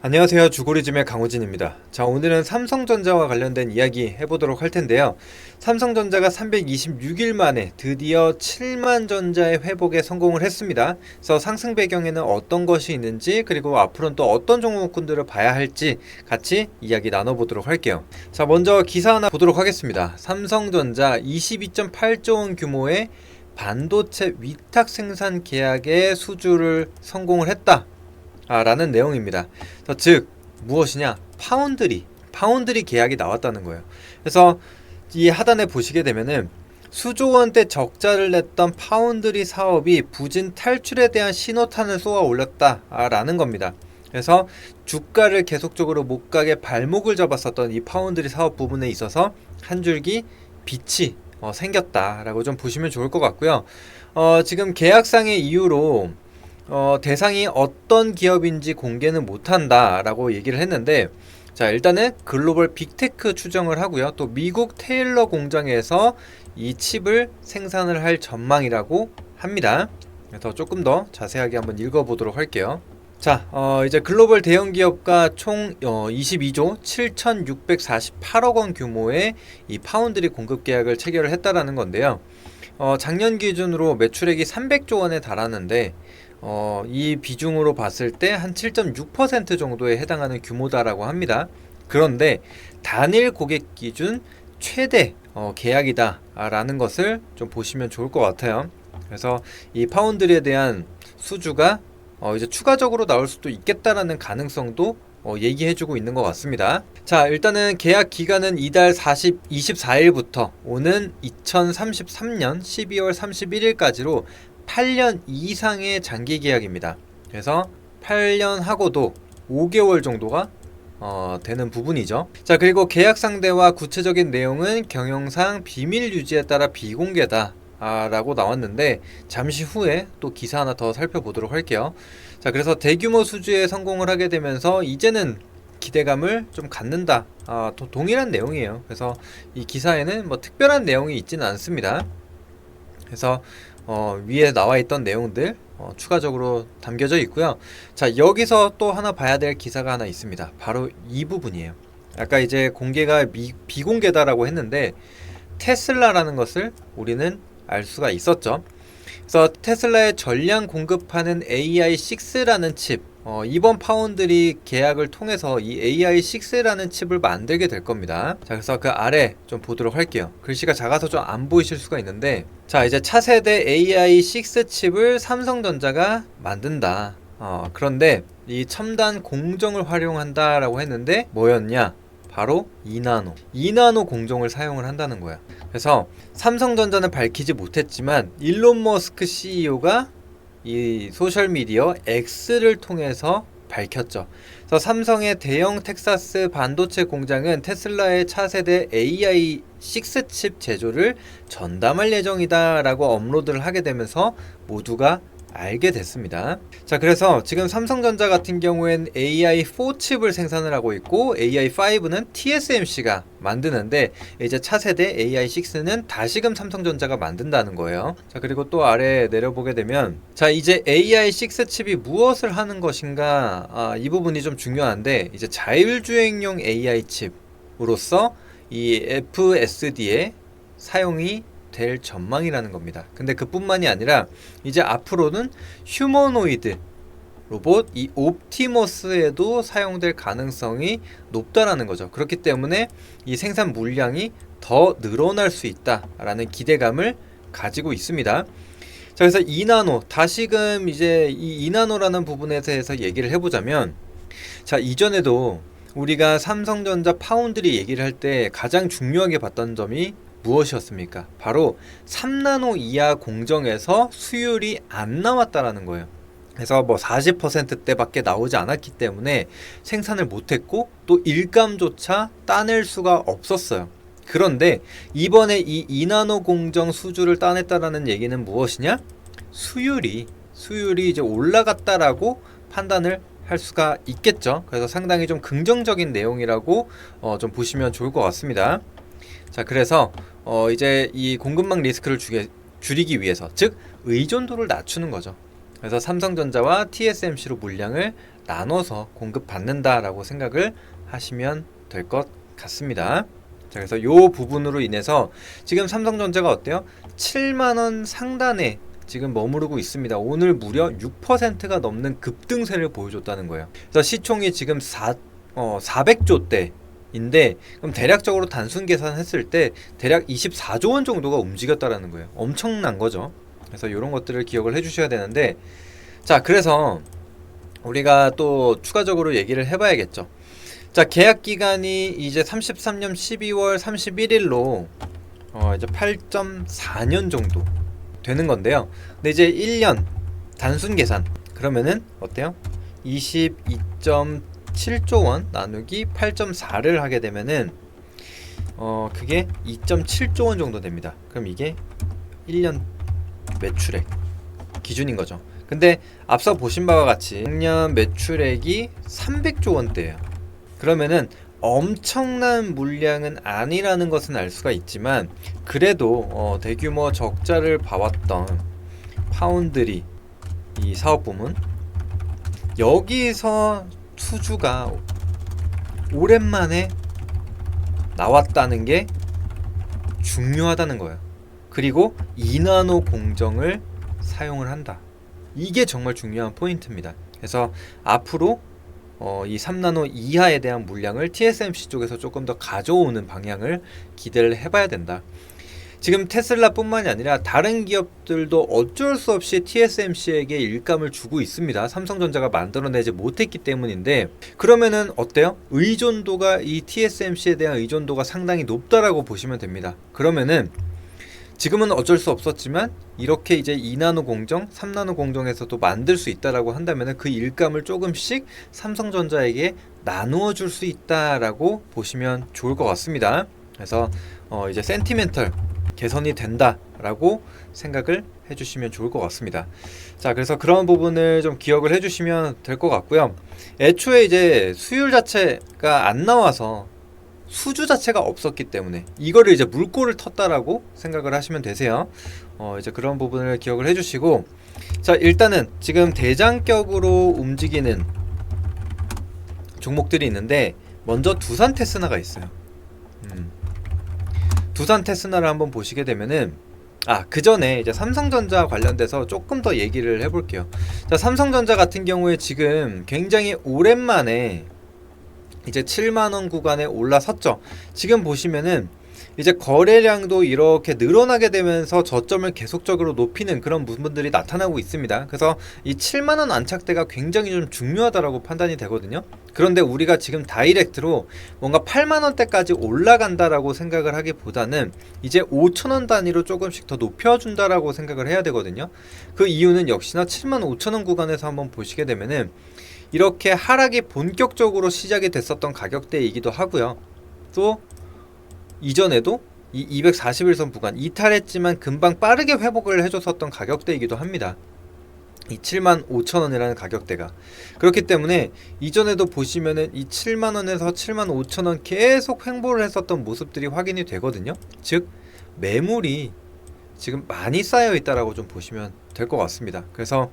안녕하세요. 주고리즘의 강호진입니다. 자, 오늘은 삼성전자와 관련된 이야기 해보도록 할 텐데요. 삼성전자가 326일 만에 드디어 7만 전자의 회복에 성공을 했습니다. 그래서 상승 배경에는 어떤 것이 있는지, 그리고 앞으로는 또 어떤 종목군들을 봐야 할지 같이 이야기 나눠보도록 할게요. 자, 먼저 기사 하나 보도록 하겠습니다. 삼성전자 22.8조 원 규모의 반도체 위탁 생산 계약의 수주를 성공을 했다 라는 내용입니다. 즉 무엇이냐, 파운드리 계약이 나왔다는 거예요. 그래서 이 하단에 보시게 되면은 수조 원대 적자를 냈던 파운드리 사업이 부진 탈출에 대한 신호탄을 쏘아 올렸다라는 겁니다. 그래서 주가를 계속적으로 못 가게 발목을 잡았었던 이 파운드리 사업 부분에 있어서 한 줄기 빛이 생겼다라고 좀 보시면 좋을 것 같고요. 지금 계약상의 이유로 대상이 어떤 기업인지 공개는 못한다라고 얘기를 했는데, 자, 일단은 글로벌 빅테크 추정을 하고요. 또 미국 테일러 공장에서 이 칩을 생산을 할 전망이라고 합니다. 그래서 조금 더 자세하게 한번 읽어보도록 할게요. 자, 이제 글로벌 대형 기업과 총 22조 7,648억 원 규모의 이 파운드리 공급 계약을 체결을 했다라는 건데요. 작년 기준으로 매출액이 300조 원에 달하는데 이 비중으로 봤을 때 한 7.6% 정도에 해당하는 규모다라고 합니다. 그런데 단일 고객 기준 최대 계약이다 라는 것을 좀 보시면 좋을 것 같아요. 그래서 이 파운드리에 대한 수주가 이제 추가적으로 나올 수도 있겠다라는 가능성도 얘기해주고 있는 것 같습니다. 자, 일단은 계약 기간은 이달 24일부터 오는 2033년 12월 31일까지로 8년 이상의 장기 계약입니다. 그래서 8년 하고도 5개월 정도가 되는 부분이죠. 자, 그리고 계약 상대와 구체적인 내용은 경영상 비밀 유지에 따라 비공개다 라고 나왔는데, 잠시 후에 또 기사 하나 더 살펴보도록 할게요. 자, 그래서 대규모 수주에 성공을 하게 되면서 이제는 기대감을 좀 갖는다, 동일한 내용이에요. 그래서 이 기사에는 뭐 특별한 내용이 있지는 않습니다. 그래서 위에 나와 있던 내용들 추가적으로 담겨져 있고요. 자, 여기서 또 하나 봐야 될 기사가 하나 있습니다. 바로 이 부분이에요. 아까 이제 공개가 비공개다라고 했는데, 테슬라라는 것을 우리는 알 수가 있었죠. 그래서 테슬라에 전량 공급하는 AI6라는 칩, 이번 파운드리 계약을 통해서 이 AI6라는 칩을 만들게 될 겁니다. 자, 그래서 그 아래 좀 보도록 할게요. 글씨가 작아서 좀 안 보이실 수가 있는데, 자, 이제 차세대 AI6 칩을 삼성전자가 만든다. 그런데 이 첨단 공정을 활용한다라고 했는데 뭐였냐? 바로 2나노 공정을 사용을 한다는 거야. 그래서 삼성전자는 밝히지 못했지만 일론 머스크 CEO가 이 소셜미디어 X를 통해서 밝혔죠. 그래서 삼성의 대형 텍사스 반도체 공장은 테슬라의 차세대 AI6 칩 제조를 전담할 예정이다 라고 업로드를 하게 되면서 모두가 알게 됐습니다. 자, 그래서 지금 삼성전자 같은 경우엔 AI4 칩을 생산을 하고 있고, AI5는 TSMC가 만드는데, 이제 차세대 AI6는 다시금 삼성전자가 만든다는 거예요. 자, 그리고 또 아래 내려보게 되면, 자, 이제 AI6 칩이 무엇을 하는 것인가, 이 부분이 좀 중요한데, 이제 자율주행용 AI 칩으로서 이 FSD에 사용이 될 전망이라는 겁니다. 근데 그뿐만이 아니라 이제 앞으로는 휴머노이드 로봇 이 옵티머스에도 사용될 가능성이 높다라는 거죠. 그렇기 때문에 이 생산 물량이 더 늘어날 수 있다라는 기대감을 가지고 있습니다. 자, 그래서 2나노, 다시금 이제 이 2나노라는 부분에 대해서 얘기를 해보자면, 자, 이전에도 우리가 삼성전자 파운드리 얘기를 할 때 가장 중요하게 봤던 점이 무엇이었습니까? 바로 3나노 이하 공정에서 수율이 안 나왔다라는 거예요. 그래서 뭐 40%대밖에 나오지 않았기 때문에 생산을 못했고, 또 일감조차 따낼 수가 없었어요. 그런데 이번에 이 2나노 공정 수주를 따냈다라는 얘기는 무엇이냐? 수율이 이제 올라갔다라고 판단을 할 수가 있겠죠. 그래서 상당히 좀 긍정적인 내용이라고 좀 보시면 좋을 것 같습니다. 자, 그래서 이제 이 공급망 리스크를 줄이기 위해서, 즉 의존도를 낮추는 거죠. 그래서 삼성전자와 TSMC로 물량을 나눠서 공급받는다라고 생각을 하시면 될 것 같습니다. 자, 그래서 이 부분으로 인해서 지금 삼성전자가 어때요? 7만원 상단에 지금 머무르고 있습니다. 오늘 무려 6%가 넘는 급등세를 보여줬다는 거예요. 그래서 시총이 지금 400조대인데 그럼 대략적으로 단순 계산했을 때 대략 24조 원 정도가 움직였다라는 거예요. 엄청난 거죠. 그래서 이런 것들을 기억을 해주셔야 되는데, 자, 그래서 우리가 또 추가적으로 얘기를 해봐야겠죠. 자, 계약 기간이 이제 33년 12월 31일로 이제 8.4년 정도 되는 건데요. 근데 이제 1년 단순 계산 그러면은 어때요? 22.7조 원 나누기 8.4를 하게 되면은 그게 2.7조 원 정도 됩니다. 그럼 이게 1년 매출액 기준인 거죠. 근데 앞서 보신 바와 같이 작년 매출액이 300조 원대예요. 그러면은 엄청난 물량은 아니라는 것은 알 수가 있지만, 그래도 대규모 적자를 봐왔던 파운드리 이 사업 부문, 여기서 수주가 오랜만에 나왔다는 게 중요하다는 거예요. 그리고 2나노 공정을 사용을 한다. 이게 정말 중요한 포인트입니다. 그래서 앞으로 이 3나노 이하에 대한 물량을 TSMC 쪽에서 조금 더 가져오는 방향을 기대를 해봐야 된다. 지금 테슬라 뿐만이 아니라 다른 기업들도 어쩔 수 없이 TSMC에게 일감을 주고 있습니다. 삼성전자가 만들어내지 못했기 때문인데, 그러면은 어때요? 의존도가, 이 TSMC에 대한 의존도가 상당히 높다라고 보시면 됩니다. 그러면은 지금은 어쩔 수 없었지만 이렇게 이제 2나노 공정, 3나노 공정에서도 만들 수 있다라고 한다면 그 일감을 조금씩 삼성전자에게 나누어 줄 수 있다라고 보시면 좋을 것 같습니다. 그래서 이제 센티멘털 개선이 된다라고 생각을 해주시면 좋을 것 같습니다. 자, 그래서 그런 부분을 좀 기억을 해주시면 될 것 같고요. 애초에 이제 수율 자체가 안 나와서 수주 자체가 없었기 때문에 이거를 이제 물꼬를 텄다라고 생각을 하시면 되세요. 이제 그런 부분을 기억을 해주시고, 자, 일단은 지금 대장격으로 움직이는 종목들이 있는데, 먼저 두산 테스나가 있어요. 두산 테스나를 한번 보시게 되면은, 그 전에 이제 삼성전자 관련돼서 조금 더 얘기를 해볼게요. 자, 삼성전자 같은 경우에 지금 굉장히 오랜만에 이제 7만원 구간에 올라섰죠. 지금 보시면은 이제 거래량도 이렇게 늘어나게 되면서 저점을 계속적으로 높이는 그런 부분들이 나타나고 있습니다. 그래서 이 7만원 안착대가 굉장히 좀 중요하다라고 판단이 되거든요. 그런데 우리가 지금 다이렉트로 뭔가 8만원대까지 올라간다라고 생각을 하기보다는 이제 5천원 단위로 조금씩 더 높여준다라고 생각을 해야 되거든요. 그 이유는 역시나 7만 5천원 구간에서 한번 보시게 되면은 이렇게 하락이 본격적으로 시작이 됐었던 가격대이기도 하고요. 또 이전에도 이 241선 구간 이탈했지만 금방 빠르게 회복을 해줬었던 가격대이기도 합니다. 이 7만 5천원이라는 가격대가. 그렇기 때문에 이전에도 보시면은 이 7만원에서 7만 5천원 계속 횡보를 했었던 모습들이 확인이 되거든요. 즉 매물이 지금 많이 쌓여 있다라고 좀 보시면 될 것 같습니다. 그래서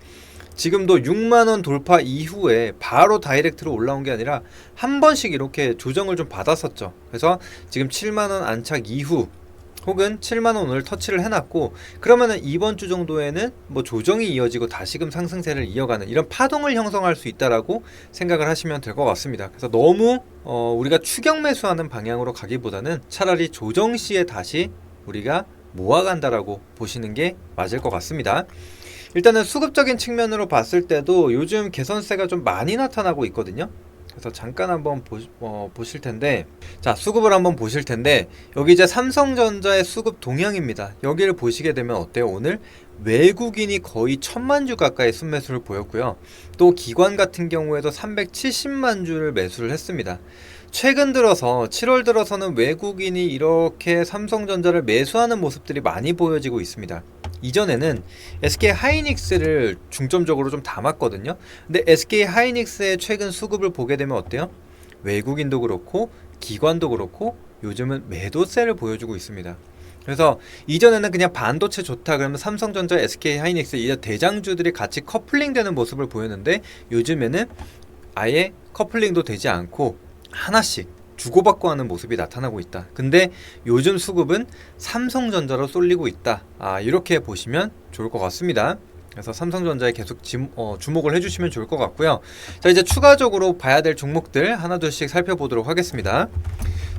지금도 6만원 돌파 이후에 바로 다이렉트로 올라온 게 아니라 한 번씩 이렇게 조정을 좀 받았었죠. 그래서 지금 7만원 안착 이후 혹은 7만원을 터치를 해놨고, 그러면은 이번 주 정도에는 뭐 조정이 이어지고 다시금 상승세를 이어가는 이런 파동을 형성할 수 있다라고 생각을 하시면 될 것 같습니다. 그래서 너무 우리가 추격 매수하는 방향으로 가기보다는 차라리 조정 시에 다시 우리가 모아간다라고 보시는 게 맞을 것 같습니다. 일단은 수급적인 측면으로 봤을 때도 요즘 개선세가 좀 많이 나타나고 있거든요. 그래서 잠깐 한번 보실 텐데, 자, 수급을 한번 보실 텐데, 여기 이제 삼성전자의 수급 동향입니다. 여기를 보시게 되면 어때요? 오늘 외국인이 거의 1000만 주 가까이 순매수를 보였고요. 또 기관 같은 경우에도 370만 주를 매수를 했습니다. 최근 들어서 7월 들어서는 외국인이 이렇게 삼성전자를 매수하는 모습들이 많이 보여지고 있습니다. 이전에는 SK 하이닉스를 중점적으로 좀 담았거든요. 근데 SK 하이닉스의 최근 수급을 보게 되면 어때요? 외국인도 그렇고 기관도 그렇고 요즘은 매도세를 보여주고 있습니다. 그래서 이전에는 그냥 반도체 좋다 그러면 삼성전자, SK 하이닉스 이 대장주들이 같이 커플링 되는 모습을 보였는데, 요즘에는 아예 커플링도 되지 않고 하나씩 주고받고 하는 모습이 나타나고 있다. 근데 요즘 수급은 삼성전자로 쏠리고 있다. 이렇게 보시면 좋을 것 같습니다. 그래서 삼성전자에 계속 주목을 해주시면 좋을 것 같고요. 자, 이제 추가적으로 봐야 될 종목들 하나둘씩 살펴보도록 하겠습니다.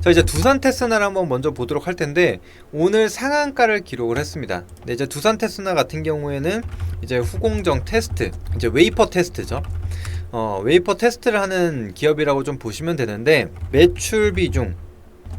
자, 이제 두산 테스나를 한번 먼저 보도록 할 텐데, 오늘 상한가를 기록을 했습니다. 네, 이제 두산 테스나 같은 경우에는 이제 후공정 테스트, 이제 웨이퍼 테스트죠. 웨이퍼 테스트를 하는 기업이라고 좀 보시면 되는데, 매출 비중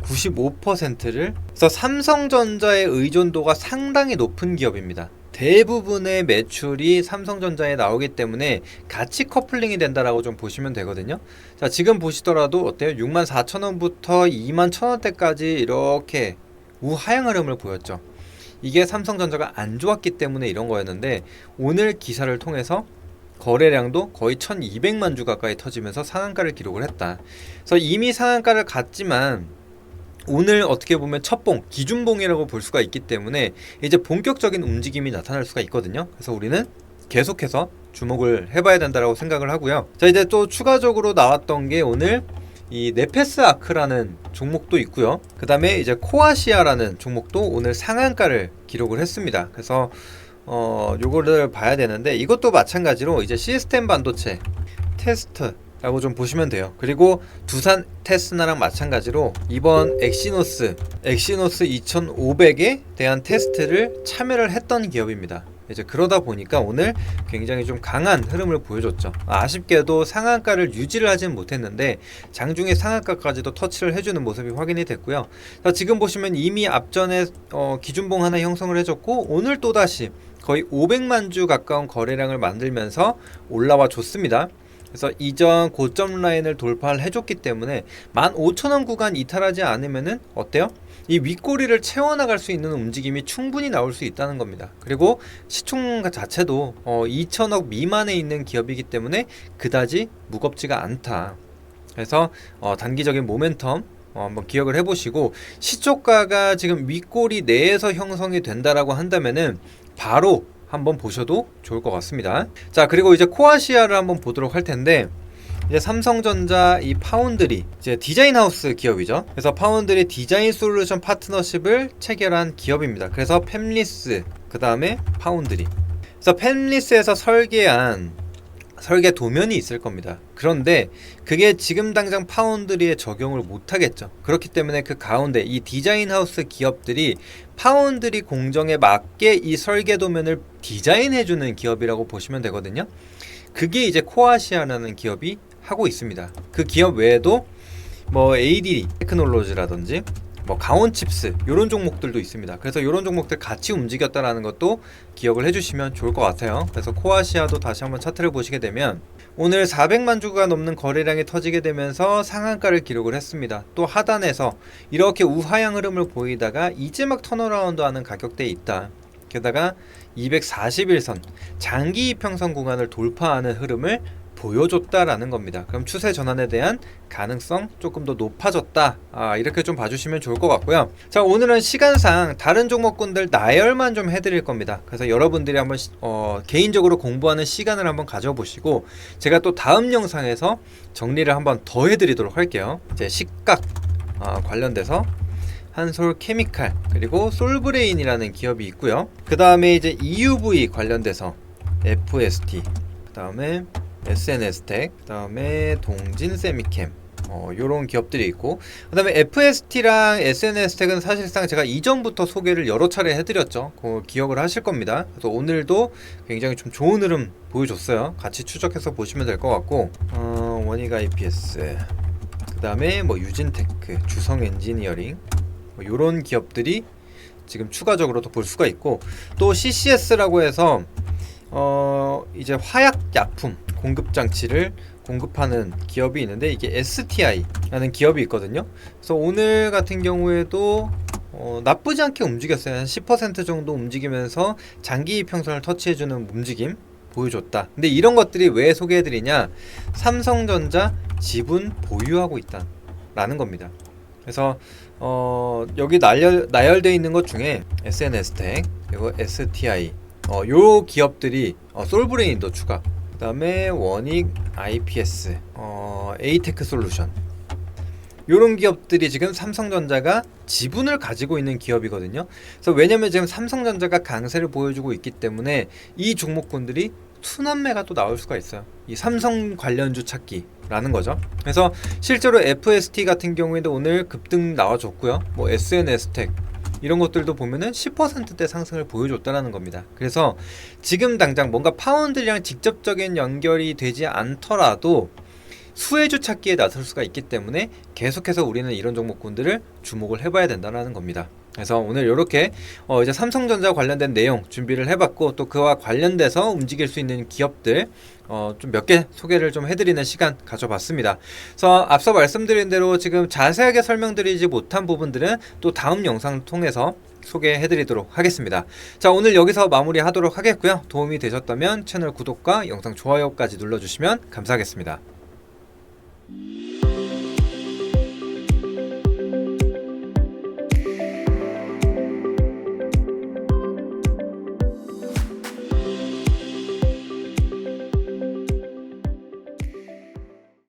95%를, 그래서 삼성전자의 의존도가 상당히 높은 기업입니다. 대부분의 매출이 삼성전자에 나오기 때문에 같이 커플링이 된다라고 좀 보시면 되거든요. 자, 지금 보시더라도 어때요? 64,000원부터 21,000원대까지 이렇게 우하향 흐름을 보였죠. 이게 삼성전자가 안 좋았기 때문에 이런 거였는데, 오늘 기사를 통해서 거래량도 거의 1200만 주 가까이 터지면서 상한가를 기록을 했다. 그래서 이미 상한가를 갔지만 오늘 어떻게 보면 첫봉, 기준봉이라고 볼 수가 있기 때문에 이제 본격적인 움직임이 나타날 수가 있거든요. 그래서 우리는 계속해서 주목을 해봐야 된다고 생각을 하고요. 자, 이제 또 추가적으로 나왔던 게 오늘 이 네페스 아크라는 종목도 있고요. 그 다음에 이제 코아시아라는 종목도 오늘 상한가를 기록을 했습니다. 그래서 요거를 봐야 되는데, 이것도 마찬가지로 이제 시스템 반도체 테스트 라고 좀 보시면 돼요. 그리고 두산 테스나랑 마찬가지로 이번 엑시노스 2500에 대한 테스트를 참여를 했던 기업입니다. 이제 그러다 보니까 오늘 굉장히 좀 강한 흐름을 보여줬죠. 아쉽게도 상한가를 유지를 하지는 못했는데 장중에 상한가까지도 터치를 해주는 모습이 확인이 됐고요. 자, 지금 보시면 이미 앞전에 기준봉 하나 형성을 해줬고, 오늘 또다시 거의 500만 주 가까운 거래량을 만들면서 올라와 줬습니다. 그래서 이전 고점 라인을 돌파를 해줬기 때문에 15,000원 구간 이탈하지 않으면은 어때요? 이 윗꼬리를 채워나갈 수 있는 움직임이 충분히 나올 수 있다는 겁니다. 그리고 시총 자체도 2,000억 미만에 있는 기업이기 때문에 그다지 무겁지가 않다. 그래서 단기적인 모멘텀 한번 기억을 해보시고, 시초가가 지금 윗꼬리 내에서 형성이 된다라고 한다면은 바로 한번 보셔도 좋을 것 같습니다. 자, 그리고 이제 코아시아를 한번 보도록 할 텐데, 이제 삼성전자 이 파운드리, 이제 디자인 하우스 기업이죠. 그래서 파운드리 디자인 솔루션 파트너십을 체결한 기업입니다. 그래서 팹리스, 그 다음에 파운드리. 그래서 팹리스에서 설계한 설계 도면이 있을 겁니다. 그런데 그게 지금 당장 파운드리에 적용을 못 하겠죠. 그렇기 때문에 그 가운데 이 디자인 하우스 기업들이 파운드리 공정에 맞게 이 설계 도면을 디자인해주는 기업이라고 보시면 되거든요. 그게 이제 코아시아라는 기업이 하고 있습니다. 그 기업 외에도 뭐 AD 테크놀로지라든지 뭐 강원칩스 이런 종목들도 있습니다. 그래서 이런 종목들 같이 움직였다라는 것도 기억을 해주시면 좋을 것 같아요. 그래서 코아시아도 다시 한번 차트를 보시게 되면 오늘 400만 주가 넘는 거래량이 터지게 되면서 상한가를 기록을 했습니다. 또 하단에서 이렇게 우하향 흐름을 보이다가 이제 막 턴어라운드하는 가격대에 있다. 게다가 241선 장기 이평선 구간을 돌파하는 흐름을 보여줬다라는 겁니다. 그럼 추세 전환에 대한 가능성 조금 더 높아졌다. 이렇게 좀 봐주시면 좋을 것 같고요. 자, 오늘은 시간상 다른 종목군들 나열만 좀 해드릴 겁니다. 그래서 여러분들이 한번 개인적으로 공부하는 시간을 한번 가져보시고, 제가 또 다음 영상에서 정리를 한번 더 해드리도록 할게요. 이제 식각 관련돼서 한솔케미칼, 그리고 솔브레인이라는 기업이 있고요. 그 다음에 이제 EUV 관련돼서 FST, 그 다음에 SNS텍, 그 다음에 동진세미캠, 요런 기업들이 있고, 그 다음에 FST랑 SNS텍은 사실상 제가 이전부터 소개를 여러 차례 해드렸죠. 그거 기억을 하실 겁니다. 그래서 오늘도 굉장히 좀 좋은 흐름 보여줬어요. 같이 추적해서 보시면 될 것 같고, 원익 IPS, 그 다음에 뭐 유진테크, 주성 엔지니어링, 뭐 요런 기업들이 지금 추가적으로도 볼 수가 있고, 또 CCS라고 해서 이제 화약약품 공급장치를 공급하는 기업이 있는데, 이게 STI라는 기업이 있거든요. 그래서 오늘 같은 경우에도 나쁘지 않게 움직였어요. 한 10% 정도 움직이면서 장기 이평선을 터치해주는 움직임 보여줬다. 근데 이런 것들이 왜 소개해드리냐, 삼성전자 지분 보유하고 있다 라는 겁니다. 그래서 여기 나열되어 있는 것 중에 SNS텍, 그리고 STI, 요 기업들이 솔브레인도 추가, 그 그다음에 원익 IPS, 에이테크 솔루션, 이런 기업들이 지금 삼성전자가 지분을 가지고 있는 기업이거든요. 그래서 왜냐면 지금 삼성전자가 강세를 보여주고 있기 때문에 이 종목군들이 순환매가 또 나올 수가 있어요. 이 삼성 관련주 찾기라는 거죠. 그래서 실제로 FST 같은 경우에도 오늘 급등 나와줬고요. 뭐 SNS텍 이런 것들도 보면은 10%대 상승을 보여줬다라는 겁니다. 그래서 지금 당장 뭔가 파운드랑 직접적인 연결이 되지 않더라도 수혜주 찾기에 나설 수가 있기 때문에 계속해서 우리는 이런 종목군들을 주목을 해봐야 된다는 겁니다. 그래서 오늘 이렇게 이제 삼성전자 관련된 내용 준비를 해봤고, 또 그와 관련돼서 움직일 수 있는 기업들 좀 몇 개 소개를 좀 해드리는 시간 가져봤습니다. 그래서 앞서 말씀드린 대로 지금 자세하게 설명드리지 못한 부분들은 또 다음 영상을 통해서 소개해드리도록 하겠습니다. 자, 오늘 여기서 마무리하도록 하겠고요. 도움이 되셨다면 채널 구독과 영상 좋아요까지 눌러주시면 감사하겠습니다.